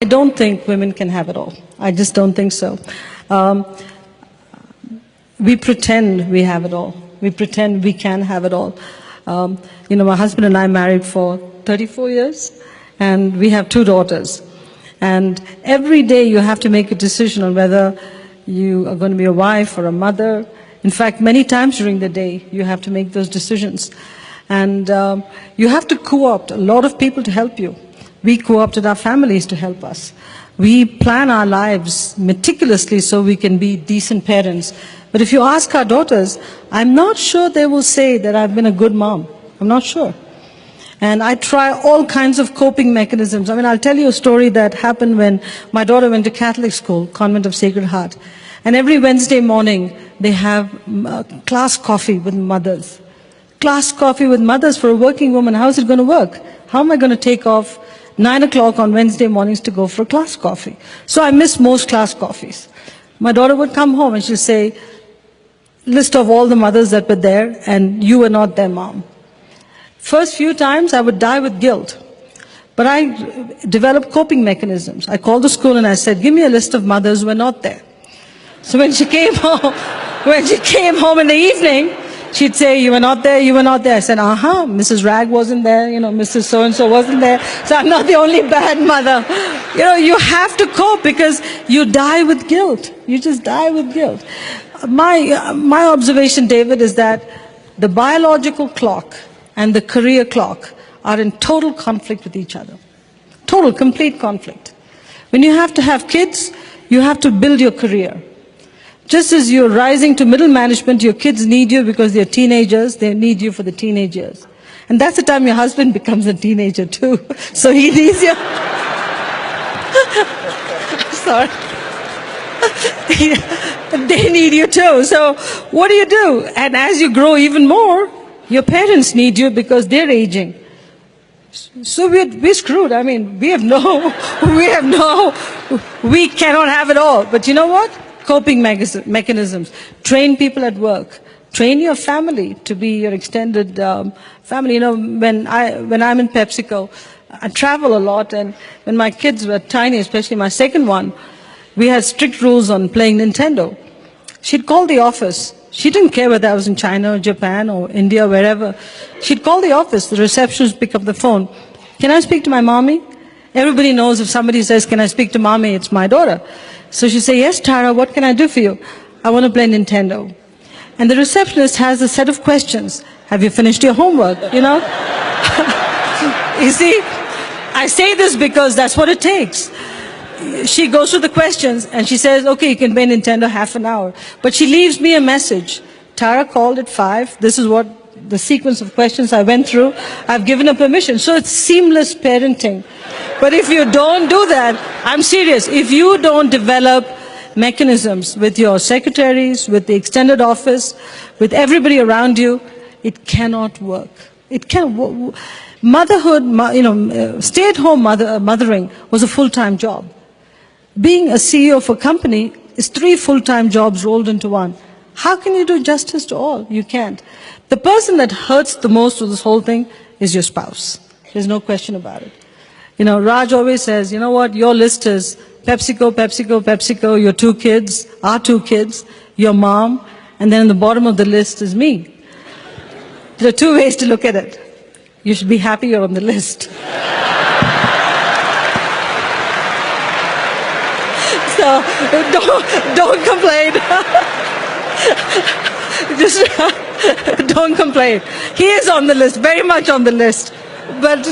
I don't think women can have it all. I just don't think so. We pretend we have it all. We pretend we can have it all. My husband and I married for 34 years, and we have 2 daughters. And every day you have to make a decision on whether you are going to be a wife or a mother. In fact, many times during the day, you have to make those decisions. And you have to co-opt a lot of people to help you. We co-opted our families to help us. We plan our lives meticulously so we can be decent parents. But if you ask our daughters, I'm not sure they will say that I've been a good mom. I'm not sure. And I try all kinds of coping mechanisms. I mean, I'll tell you a story that happened when my daughter went to Catholic school, Convent of Sacred Heart. And every Wednesday morning, they have class coffee with mothers. Class coffee with mothers for a working woman. How is it going to work? How am I going to take off 9 o'clock on Wednesday mornings to go for a class coffee? So I miss most class coffees. My daughter would come home and she'll say, list of all the mothers that were there, and you were not their mom. First few times I would die with guilt. But I developed coping mechanisms. I called the school and I said, give me a list of mothers who were not there. So when she came home in the evening, she'd say, you were not there, you were not there. I said, Mrs. Rag wasn't there, Mrs. So-and-so wasn't there. So I'm not the only bad mother. You have to cope because you die with guilt. You just die with guilt. My observation, David, is that the biological clock and the career clock are in total conflict with each other. Total, complete conflict. When you have to have kids, you have to build your career. Just as you're rising to middle management, your kids need you because they're teenagers, they need you for the teenage years. And that's the time your husband becomes a teenager too. So he needs you. Sorry. They need you too. So what do? And as you grow even more, your parents need you because they're aging. So we're screwed. I mean, we cannot have it all. But you know what? Coping mechanisms. Train people at work. Train your family to be your extended family. When I'm in PepsiCo, I travel a lot, and when my kids were tiny, especially my second one, we had strict rules on playing Nintendo. She'd call the office. She didn't care whether I was in China or Japan or India, wherever. She'd call the office. The receptionist would pick up the phone. Can I speak to my mommy? Everybody knows if somebody says, can I speak to mommy, it's my daughter. So she'd say, yes, Tara, what can I do for you? I want to play Nintendo. And the receptionist has a set of questions. Have you finished your homework? You see, I say this because that's what it takes. She goes through the questions and she says, okay, you can play Nintendo half an hour. But she leaves me a message. Tara called at 5. This is what the sequence of questions I went through. I've given her permission. So it's seamless parenting. But if you don't do that, I'm serious. If you don't develop mechanisms with your secretaries, with the extended office, with everybody around you, it cannot work. It can't. Motherhood, stay-at-home mothering was a full-time job. Being a CEO of a company is 3 full-time jobs rolled into one. How can you do justice to all? You can't. The person that hurts the most with this whole thing is your spouse. There's no question about it. Raj always says, you know what, your list is PepsiCo, PepsiCo, PepsiCo, your 2 kids, our 2 kids, your mom, and then in the bottom of the list is me. There are 2 ways to look at it. You should be happy you're on the list. So don't complain. Just don't complain. He is on the list, very much on the list. But,